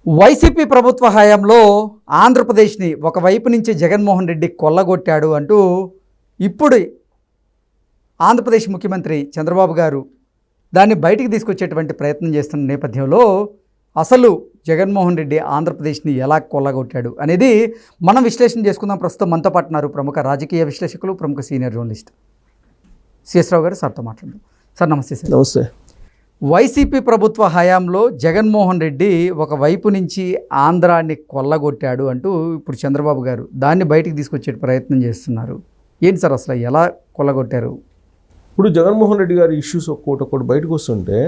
YCP ప్రభుత్వ హయాంలో ఆంధ్రప్రదేశ్ని ఒకవైపు నుంచి జగన్మోహన్ రెడ్డి కొల్లగొట్టాడు అంటూ ఇప్పుడు ఆంధ్రప్రదేశ్ ముఖ్యమంత్రి చంద్రబాబు గారు దాన్ని బయటికి తీసుకొచ్చేటువంటి ప్రయత్నం చేస్తున్న నేపథ్యంలో అసలు జగన్మోహన్ రెడ్డి ఆంధ్రప్రదేశ్ని ఎలా కొల్లగొట్టాడు అనేది మనం విశ్లేషణ చేసుకుందాం. ప్రస్తుతం మనతో పాటున్నారు ప్రముఖ రాజకీయ విశ్లేషకులు, ప్రముఖ సీనియర్ జర్నలిస్ట్ సిఎస్ రావు గారు. సార్తో మాట్లాడదాం. సార్ నమస్తే. సార్ నమస్తే. వైసీపీ ప్రభుత్వ హయాంలో జగన్మోహన్ రెడ్డి ఒకవైపు నుంచి ఆంధ్రాన్ని కొల్లగొట్టాడు అంటూ ఇప్పుడు చంద్రబాబు గారు దాన్ని బయటికి తీసుకొచ్చే ప్రయత్నం చేస్తున్నారు. ఏంటి సార్ అసలు ఎలా కొల్లగొట్టారు? ఇప్పుడు జగన్మోహన్ రెడ్డి గారి ఇష్యూస్ ఒక్కొక్కటి బయటకు వస్తుంటే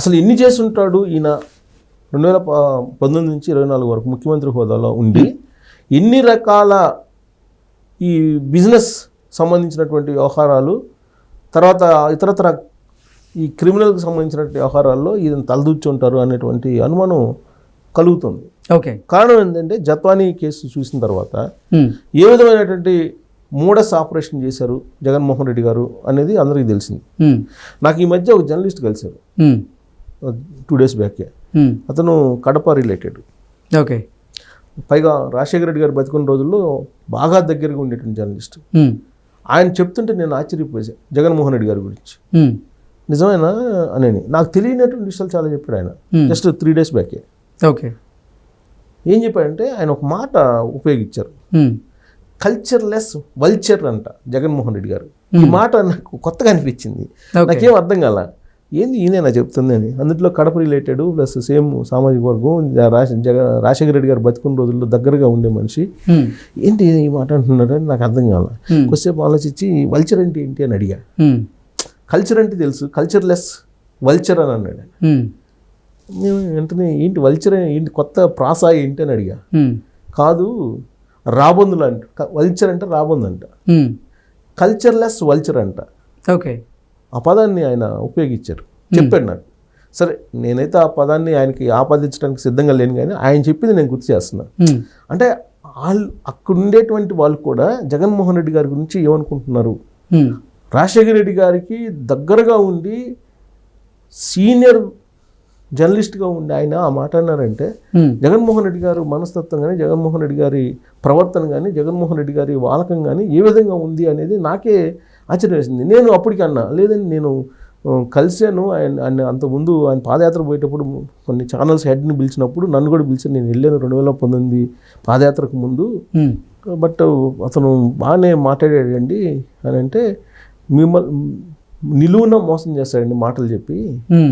అసలు ఎన్ని చేస్తుంటాడు ఈయన 2019 నుంచి 24 వరకు ముఖ్యమంత్రి హోదాలో ఉండి ఎన్ని రకాల ఈ బిజినెస్ సంబంధించినటువంటి వ్యవహారాలు, తర్వాత ఇతరత్ర ఈ క్రిమినల్కి సంబంధించినటువంటి వ్యవహారాల్లో ఈయన తలదూర్చుంటారు అనేటువంటి అనుమానం కలుగుతుంది. ఓకే, కారణం ఏంటంటే జత్వానీ కేసు చూసిన తర్వాత ఏ విధమైనటువంటి మోడస్ ఆపరేషన్ చేశారు జగన్మోహన్ రెడ్డి గారు అనేది అందరికీ తెలిసింది. నాకు ఈ మధ్య ఒక జర్నలిస్ట్ కలిశారు 2 days బ్యాకే. అతను కడప రిలేటెడ్. ఓకే, పైగా రాజశేఖర రెడ్డి గారు బతికున్న రోజుల్లో బాగా దగ్గరగా ఉండేటువంటి జర్నలిస్ట్. ఆయన చెప్తుంటే నేను ఆశ్చర్యపోయాను జగన్మోహన్ రెడ్డి గారి గురించి. నిజమేనా అని నాకు తెలియనటువంటి విషయాలు చాలా చెప్పాడు ఆయన జస్ట్ 3 days బ్యాకే. ఓకే, ఏం చెప్పాడంటే ఆయన ఒక మాట ఉపయోగించారు, కల్చర్లెస్ వల్చర్ అంట జగన్మోహన్ రెడ్డి గారు. ఈ మాట నాకు కొత్తగా అనిపించింది, నాకేం అర్థం కాల. ఏంది ఈయన చెప్తుంది అని. అందులో కడప రిలేటెడ్ ప్లస్ సేమ్ సామాజిక వర్గం, రాజశేఖర రెడ్డి గారు బతుకున్న రోజుల్లో దగ్గరగా ఉండే మనిషి. ఏంటి ఈ మాట అంటున్నారని నాకు అర్థం కాల. కొద్దిసేపు ఆలోచించి వల్చర్ అంటే ఏంటి అని అడిగా. కల్చర్ అంటే తెలుసు, కల్చర్లెస్ వల్చర్ అని అన్నాడు. నేను వెంటనే ఏంటి వల్చర్ ఏంటి, కొత్త ప్రాస ఏంటి అని అడిగా. కాదు, రాబందులు అంట. వల్చర్ అంటే రాబందు అంట, కల్చర్లెస్ వల్చర్ అంట. ఓకే, ఆ పదాన్ని ఆయన ఉపయోగించారు, చెప్పాడు నాకు. సరే, నేనైతే ఆ పదాన్ని ఆయనకి ఆపాదించడానికి సిద్ధంగా లేను, కానీ ఆయన చెప్పింది నేను గుర్తు చేస్తున్నాను. అంటే వాళ్ళు అక్కడ ఉండేటువంటి వాళ్ళు కూడా జగన్మోహన్ రెడ్డి గారి గురించి ఏమనుకుంటున్నారు, రాజశేఖర రెడ్డి గారికి దగ్గరగా ఉండి సీనియర్ జర్నలిస్ట్గా ఉండి ఆయన ఆ మాట అన్నారంటే జగన్మోహన్ రెడ్డి గారు మనస్తత్వం కానీ, జగన్మోహన్ రెడ్డి గారి ప్రవర్తన కానీ, జగన్మోహన్ రెడ్డి గారి వాలకం కానీ ఏ విధంగా ఉంది అనేది నాకే ఆశ్చర్యం వేసింది. నేను అప్పటికి అన్నా, లేదని నేను కలిశాను ఆయన అంతకుముందు ఆయన పాదయాత్ర పోయేటప్పుడు కొన్ని ఛానల్స్ హెడ్ని పిలిచినప్పుడు నన్ను కూడా పిలిచాను. నేను వెళ్ళాను 2019 పాదయాత్రకు ముందు. బట్ అతను బాగానే మాట్లాడాడండి అని అంటే, మిమ్మల్ని నిలువున మోసం చేస్తాడండి మాటలు చెప్పి,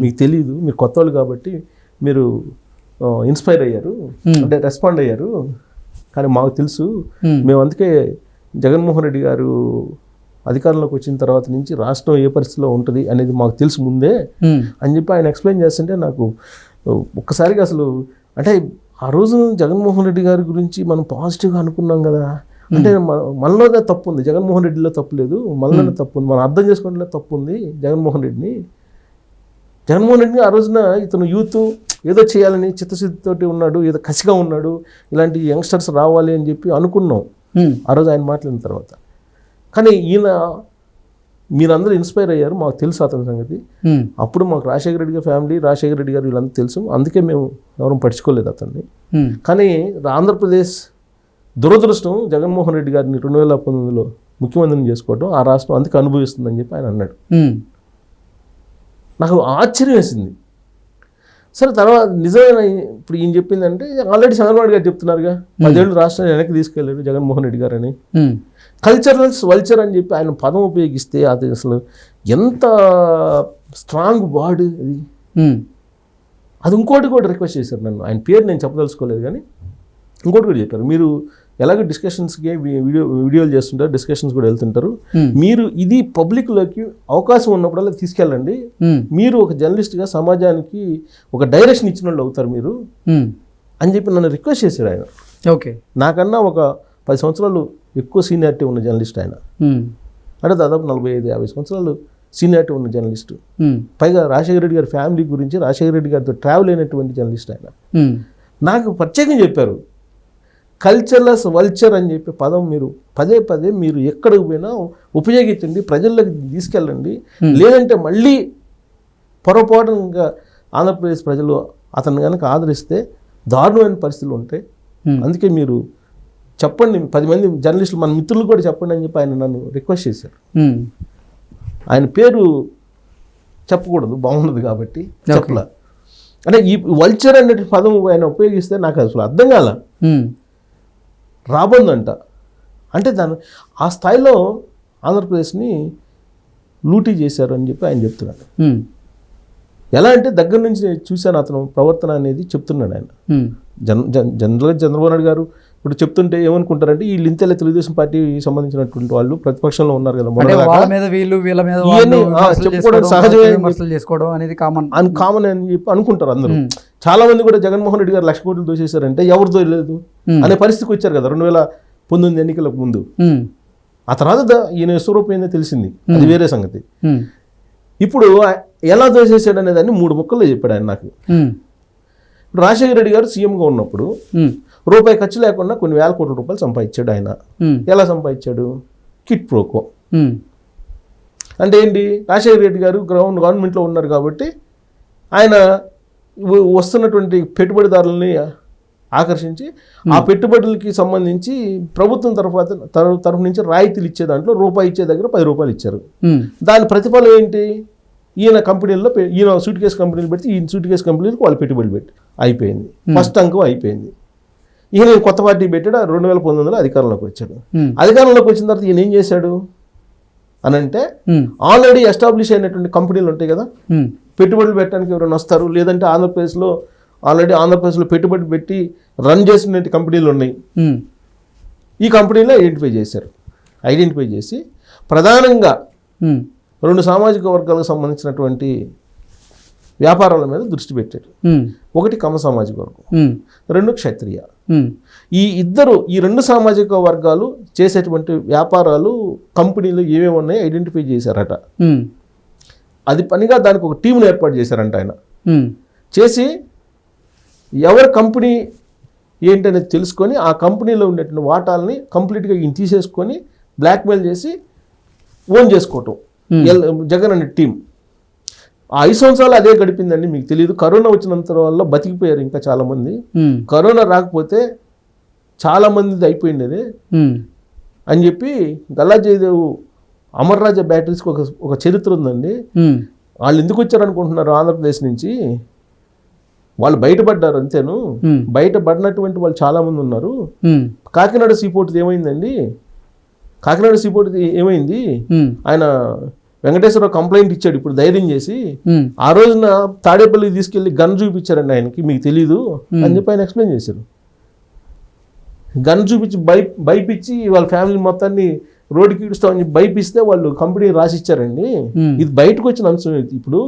మీకు తెలియదు, మీరు కొత్త వాళ్ళు కాబట్టి మీరు ఇన్స్పైర్ అయ్యారు, అంటే రెస్పాండ్ అయ్యారు, కానీ మాకు తెలుసు, మేము అందుకే జగన్మోహన్ రెడ్డి గారు అధికారంలోకి వచ్చిన తర్వాత నుంచి రాష్ట్రం ఏ పరిస్థితిలో ఉంటుంది అనేది మాకు తెలుసు ముందే అని చెప్పి ఆయన ఎక్స్ప్లెయిన్ చేస్తుంటే నాకు ఒక్కసారిగా అసలు, అంటే ఆ రోజు జగన్మోహన్ రెడ్డి గారి గురించి మనం పాజిటివ్గా అనుకున్నాం కదా, అంటే మనలోనే తప్పు ఉంది, జగన్మోహన్ రెడ్డిలో తప్పు లేదు, మనలోనే తప్పు ఉంది, మనం అర్థం చేసుకోవడంలో తప్పు ఉంది జగన్మోహన్ రెడ్డిని ఆ రోజున ఇతను యూత్ ఏదో చేయాలని చిత్తశుద్ధితోటి ఉన్నాడు, ఏదో కసిగా ఉన్నాడు, ఇలాంటి యంగ్స్టర్స్ రావాలి అని చెప్పి అనుకున్నాం ఆ రోజు ఆయన మాట్లాడిన తర్వాత. కానీ ఈయన మీరందరూ ఇన్స్పైర్ అయ్యారు, మాకు తెలుసు అతని సంగతి. అప్పుడు మాకు రాజశేఖర రెడ్డి గారి ఫ్యామిలీ, రాజశేఖర రెడ్డి గారు వీళ్ళంతా తెలుసు, అందుకే మేము ఎవరు పట్టించుకోలేదు అతన్ని. కానీ ఆంధ్రప్రదేశ్ దురదృష్టం జగన్మోహన్ రెడ్డి గారిని 2019లో ముఖ్యమంత్రిని చేసుకోవడం, ఆ రాష్ట్రం అందుకే అనుభవిస్తుందని చెప్పి ఆయన అన్నాడు. నాకు ఆశ్చర్యం వేసింది. సరే, తర్వాత నిజమైన ఇప్పుడు ఈయన చెప్పిందంటే ఆల్రెడీ చంద్రబాబు గారు చెప్తున్నారుగా, 10 ఏళ్ళు రాష్ట్రాన్ని వెనక్కి తీసుకెళ్ళాడు జగన్మోహన్ రెడ్డి గారు అని. కల్చరల్స్ వల్చర్ అని చెప్పి ఆయన పదం ఉపయోగిస్తే అది అసలు ఎంత స్ట్రాంగ్ వర్డ్ అది. అది ఇంకోటి కూడా రిక్వెస్ట్ చేశారు నన్ను, ఆయన పేరు నేను చెప్పదలుచుకోలేదు, కానీ ఇంకోటి కూడా చెప్పారు, మీరు ఎలాగో డిస్కషన్స్కి వీడియోలు చేస్తుంటారు, డిస్కషన్స్ కూడా వెళ్తుంటారు, మీరు ఇది పబ్లిక్లోకి అవకాశం ఉన్నప్పుడల్లా తీసుకెళ్ళండి, మీరు ఒక జర్నలిస్ట్గా సమాజానికి ఒక డైరెక్షన్ ఇచ్చిన వాళ్ళు అవుతారు మీరు అని చెప్పి నన్ను రిక్వెస్ట్ చేశారు ఆయన. ఓకే, నాకన్నా ఒక 10 సంవత్సరాలు ఎక్కువ సీనియారిటీ ఉన్న జర్నలిస్ట్ ఆయన, అంటే దాదాపు 45-50 సంవత్సరాలు సీనియారిటీ ఉన్న జర్నలిస్ట్. పైగా రాజశేఖర రెడ్డి గారి ఫ్యామిలీ గురించి, రాజశేఖర రెడ్డి గారితో ట్రావెల్ అయినటువంటి జర్నలిస్ట్ ఆయన. నాకు ప్రత్యేకంగా చెప్పారు, కల్చర్లెస్ వల్చర్ అని చెప్పి పదం మీరు పదే మీరు ఎక్కడికి పోయినా ఉపయోగించండి, ప్రజల్లోకి తీసుకెళ్ళండి, లేదంటే మళ్ళీ పొరపాటుగా ఆంధ్రప్రదేశ్ ప్రజలు అతను కనుక ఆదరిస్తే దారుణమైన పరిస్థితులు ఉంటాయి. అందుకే మీరు చెప్పండి, 10 మంది జర్నలిస్టులు మన మిత్రులు కూడా చెప్పండి అని చెప్పి ఆయన నన్ను రిక్వెస్ట్ చేశారు. ఆయన పేరు చెప్పకూడదు, బాగుండదు కాబట్టి చెప్పలా. అంటే ఈ వల్చర్ అనే పదం ఆయన ఉపయోగిస్తే నాకు అసలు అర్థం కాల. రాబందంట అంటే ఆ స్థాయిలో ఆంధ్రప్రదేశ్ని లూటీ చేశారు అని చెప్పి ఆయన చెప్తున్నాడు. ఎలా అంటే దగ్గర నుంచి చూశాను అతను ప్రవర్తన అనేది చెప్తున్నాడు ఆయన. జనరల్గా చంద్రబాబు నాయుడు గారు ఇప్పుడు చెప్తుంటే ఏమనుకుంటారంటే వీళ్ళు ఇంతలే తెలుగుదేశం పార్టీ సంబంధించినటువంటి వాళ్ళు ప్రతిపక్షంలో ఉన్నారు కదా, చెప్పుకోవడం సహజమే కామన్ అని చెప్పి అనుకుంటారు అందరూ. చాలా మంది కూడా జగన్మోహన్ రెడ్డి గారు 1,00,000 కోట్లు దోచేశారంటే ఎవరు దోయలేదు అనే పరిస్థితికి వచ్చారు కదా 2019 ఎన్నికలకు ముందు. ఆ తర్వాత ఈయన స్వరూపం తెలిసింది, అది వేరే సంగతి. ఇప్పుడు ఎలా దోచేసాడు అనే దాన్ని 3 ముక్కల్లో చెప్పాడు ఆయన నాకు. ఇప్పుడు రాజశేఖర రెడ్డి గారు సీఎంగా ఉన్నప్పుడు రూపాయి ఖర్చు లేకుండా కొన్ని వేల కోట్ల రూపాయలు సంపాదించాడు ఆయన. ఎలా సంపాదించాడు? కిట్ ప్రోకో అంటే ఏంటి? రాజశేఖర రెడ్డి గారు గవర్నమెంట్లో ఉన్నారు కాబట్టి ఆయన వస్తున్నటువంటి పెట్టుబడిదారులని ఆకర్షించి ఆ పెట్టుబడులకి సంబంధించి ప్రభుత్వం తరఫు నుంచి రాయితీలు ఇచ్చే దాంట్లో రూపాయి ఇచ్చే దగ్గర 10 రూపాయలు ఇచ్చారు. దాని ప్రతిఫలం ఏంటి? ఈయన కంపెనీల్లో ఈయన సూట్ కేసు కంపెనీలు పెడితే ఈయన సూట్ కేసు కంపెనీలకు వాళ్ళు పెట్టుబడులు పెట్టి అయిపోయింది. ఫస్ట్ అంకం అయిపోయింది. ఈయన కొత్త పార్టీ పెట్టాడు. 2019లో అధికారంలోకి వచ్చాడు. అధికారంలోకి వచ్చిన తర్వాత ఈయన ఏం చేశాడు అని అంటే ఆల్రెడీ ఎస్టాబ్లిష్ అయినటువంటి కంపెనీలు ఉంటాయి కదా, పెట్టుబడులు పెట్టడానికి ఎవరైనా వస్తారు, లేదంటే ఆంధ్రప్రదేశ్లో పెట్టుబడి పెట్టి రన్ చేసిన కంపెనీలు ఉన్నాయి. ఈ కంపెనీలో ఐడెంటిఫై చేసి ప్రధానంగా 2 సామాజిక వర్గాలకు సంబంధించినటువంటి వ్యాపారాల మీద దృష్టి పెట్టాడు. ఒకటి కమ్మ సామాజిక వర్గం, 2 క్షత్రియ. ఈ 2 సామాజిక వర్గాలు చేసేటువంటి వ్యాపారాలు కంపెనీలు ఏమేమి ఉన్నాయో ఐడెంటిఫై చేశారట. అది పనిగా దానికి ఒక టీంను ఏర్పాటు చేశారంట ఆయన. చేసి ఎవరి కంపెనీ ఏంటనేది తెలుసుకొని ఆ కంపెనీలో ఉండేటువంటి వాటాలని కంప్లీట్గా ఈయన తీసేసుకొని బ్లాక్మెయిల్ చేసి ఓన్ చేసుకోవటం జగన్ అనే టీం. ఆ 5 సంవత్సరాలు అదే గడిపిందండి. మీకు తెలియదు, కరోనా వచ్చినంత వల్ల బతికిపోయారు ఇంకా చాలామంది. కరోనా రాకపోతే చాలామంది అయిపోయింది అని చెప్పి గల్లా జయదేవ్ అమర్ రాజా బ్యాటరీస్కి ఒక చరిత్ర ఉందండి. వాళ్ళు ఎందుకు వచ్చారు అనుకుంటున్నారు ఆంధ్రప్రదేశ్ నుంచి? వాళ్ళు బయటపడ్డారు అంతేను. బయటపడినటువంటి వాళ్ళు చాలామంది ఉన్నారు. కాకినాడ సీపోర్ట్ ఏమైందండి? కాకినాడ సీపోర్ట్ ఏమైంది? ఆయన వెంకటేశ్వరరావు కంప్లైంట్ ఇచ్చాడు ఇప్పుడు ధైర్యం చేసి. ఆ రోజున తాడేపల్లికి తీసుకెళ్లి గన్ చూపించారండి ఆయనకి, మీకు తెలీదు అని చెప్పి ఆయన ఎక్స్ప్లెయిన్ చేశారు. గన్ చూపించి భయపించి వాళ్ళ ఫ్యామిలీ మొత్తాన్ని రోడ్డుకి ఇడుస్తామని చెప్పి భయపిస్తే వాళ్ళు కంపెనీ రాసిచ్చారండి. ఇది బయటకు వచ్చిన అంశం. ఇప్పుడు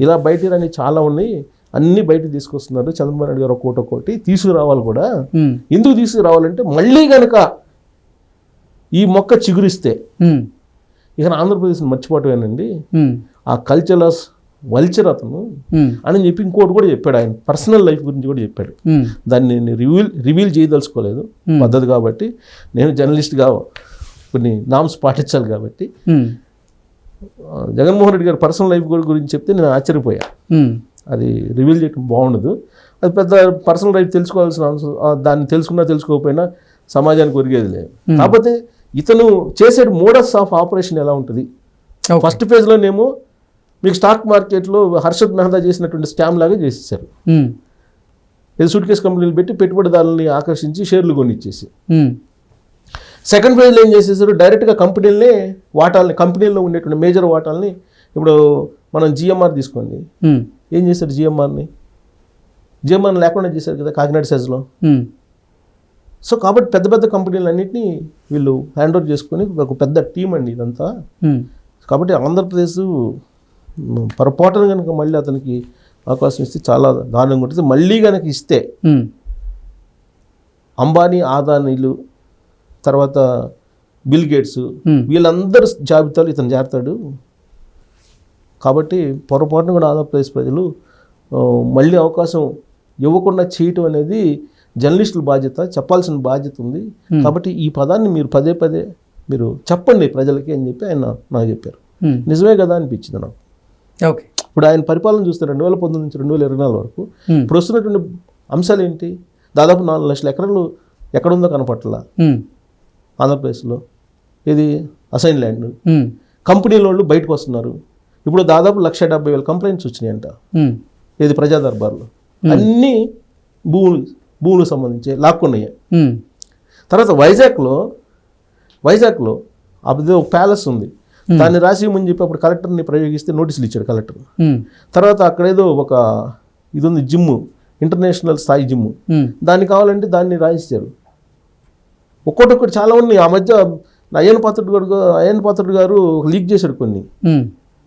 ఇలా బయట రాని చాలా ఉన్నాయి, అన్ని బయటకు తీసుకొస్తున్నారు. చంద్రబాబు నాయుడు గారు ఒక్కోటి తీసుకురావాలి కూడా. ఎందుకు తీసుకురావాలంటే మళ్ళీ కనుక ఈ మొక్క చిగురిస్తే ఇక ఆంధ్రప్రదేశ్ని మర్చిపోవటమేనండి. ఆ కల్చరల్ వల్చర్ అతను అని చెప్పి ఇంకోటి కూడా చెప్పాడు. ఆయన పర్సనల్ లైఫ్ గురించి కూడా చెప్పాడు. దాన్ని నేను రివీల్ చేయదలుచుకోలేదు పద్ధతి కాబట్టి. నేను జర్నలిస్ట్గా కొన్ని నామ్స్ పాటించాలి కాబట్టి జగన్మోహన్ రెడ్డి గారి పర్సనల్ లైఫ్ గురించి చెప్తే నేను ఆశ్చర్యపోయా. అది రివీల్ చేయడం బాగుండదు. అది పెద్ద పర్సనల్ లైఫ్ తెలుసుకోవాల్సిన అవసరం, దాన్ని తెలుసుకున్నా తెలుసుకోకపోయినా సమాజానికి ఒరిగేది లేదు. కాకపోతే ఇతను చేసే మోడస్ ఆఫ్ ఆపరేషన్ ఎలా ఉంటుంది? ఫస్ట్ ఫేజ్లోనేమో మీకు స్టాక్ మార్కెట్లో హర్షద్ మెహతా చేసినటువంటి స్కామ్ లాగా చేసేసారు. సూట్ కేసు కంపెనీలు పెట్టి పెట్టుబడిదారులని ఆకర్షించి షేర్లు కొనిచ్చేసి. సెకండ్ ఫేజ్లో ఏం చేసేసారు? డైరెక్ట్గా కంపెనీల్లో ఉండేటువంటి మేజర్ వాటాలని, ఇప్పుడు మనం జిఎంఆర్ తీసుకోండి, ఏం చేశారు? జిఎంఆర్ని లేకుండా చేశారు కదా కాకినాడ సెజ్లో. సో కాబట్టి పెద్ద పెద్ద కంపెనీలన్నింటినీ వీళ్ళు హ్యాండ్ ఓవర్ చేసుకొని ఒక పెద్ద టీం అండి ఇదంతా. కాబట్టి ఆంధ్రప్రదేశ్ పొరపాటున కనుక మళ్ళీ అతనికి అవకాశం ఇస్తే చాలా దారుణంగా ఉంటుంది. మళ్ళీ కనుక ఇస్తే అంబానీ, ఆదానీలు, తర్వాత బిల్ గేట్స్, వీళ్ళందరూ జాబితాలు ఇతను చేరతాడు. కాబట్టి పొరపాటున కూడా ఆంధ్రప్రదేశ్ ప్రజలు మళ్ళీ అవకాశం ఇవ్వకుండా చేయటం అనేది జర్నలిస్టుల బాధ్యత, చెప్పాల్సిన బాధ్యత ఉంది. కాబట్టి ఈ పదాన్ని మీరు పదే మీరు చెప్పండి ప్రజలకి అని చెప్పి ఆయన నాకు చెప్పారు. నిజమే కదా అనిపించింది నాకు. ఓకే, ఇప్పుడు ఆయన పరిపాలన చూస్తే 2019 నుంచి 2024 వరకు ఇప్పుడు వస్తున్నటువంటి అంశాలు ఏంటి? దాదాపు 4 లక్షల ఎకరాలు ఎక్కడుందో కనపట్ల ఆంధ్రప్రదేశ్లో. ఇది అసైన్ ల్యాండ్. కంపెనీల వాళ్ళు బయటకు వస్తున్నారు. ఇప్పుడు దాదాపు 170,000 కంప్లైంట్స్ వచ్చినాయంట. ఇది ప్రజా దర్బార్లో. అన్నీ భూములకు సంబంధించి లాక్కున్నాయి. తర్వాత వైజాగ్లో అదే ఒక ప్యాలెస్ ఉంది, దాన్ని రాసి ఇవ్వమని చెప్పి అప్పుడు కలెక్టర్ని ప్రయోగిస్తే నోటీసులు ఇచ్చాడు కలెక్టర్. తర్వాత అక్కడేదో ఒక ఇది ఉంది, జిమ్, ఇంటర్నేషనల్ స్థాయి జిమ్, దాన్ని కావాలంటే దాన్ని రాయించారు. ఒక్కొక్కటి చాలా ఉన్నాయి. ఆ మధ్య అయ్యన్ పాత్రుడు గారు లీక్ చేశాడు కొన్ని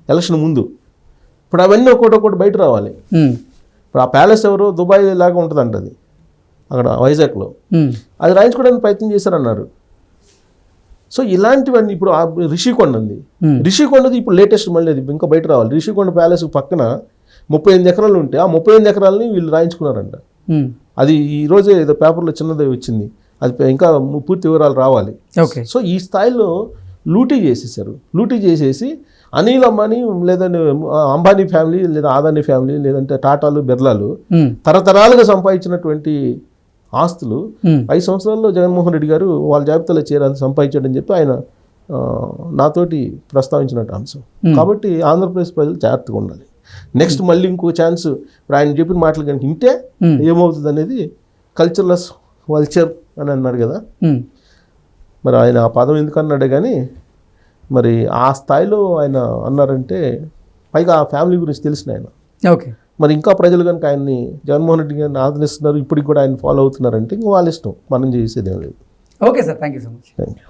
ఎలక్షన్ ముందు. ఇప్పుడు అవన్నీ ఒక్కొక్కటి బయట రావాలి. ఇప్పుడు ఆ ప్యాలెస్ ఎవరో దుబాయ్ లాగా ఉంటుందంట అది అక్కడ వైజాగ్లో. అది రాయించుకోవడానికి ప్రయత్నం చేశారన్నారు. సో ఇలాంటివన్నీ ఇప్పుడు రిషికొండ ఉంది. రిషికొండది ఇప్పుడు లేటెస్ట్ మళ్ళీ అది ఇంకా బయట రావాలి. రిషికొండ ప్యాలెస్ పక్కన 38 ఎకరాలు ఉంటే ఆ 38 ఎకరాలని వీళ్ళు రాయించుకున్నారంట. అది ఈరోజే ఏదో పేపర్లో చిన్నది వచ్చింది. అది ఇంకా పూర్తి వివరాలు రావాలి. సో ఈ స్థాయిలో లూటీ చేసేసారు. లూటీ చేసేసి అనిల్ అంబానీ లేదంటే అంబానీ ఫ్యామిలీ లేదా అదానీ ఫ్యామిలీ లేదంటే టాటాలు బిర్లాలు తరతరాలుగా సంపాదించినటువంటి ఆస్తులు 5 సంవత్సరాల్లో జగన్మోహన్ రెడ్డి గారు వాళ్ళ జాబితాలో చేరాలని సంపాదించాడని చెప్పి ఆయన నాతోటి ప్రస్తావించినట్టు అంశం. కాబట్టి ఆంధ్రప్రదేశ్ ప్రజలు జాగ్రత్తగా ఉండాలి. నెక్స్ట్ మళ్ళీ ఇంకో ఛాన్స్ ఇప్పుడు ఆయన చెప్పిన మాటలు కనుక ఇంటే ఏమవుతుంది అనేది కల్చర్లెస్ వల్చర్ అని అన్నాడు కదా. మరి ఆయన ఆ పదం ఎందుకు అన్నాడే కానీ మరి ఆ స్థాయిలో ఆయన అన్నారంటే పైగా ఆ ఫ్యామిలీ గురించి తెలిసిన ఆయన. ఓకే, మరి ఇంకా ప్రజలు కనుక ఆయన్ని జగన్మోహన్ రెడ్డి గారిని ఆదరిస్తున్నారు, ఇప్పటికి కూడా ఆయన ఫాలో అవుతున్నారంటే ఇంకా వాళ్ళ ఇష్టం, మనం చేసేదేం లేదు. Okay sir, thank you so much. Thank you.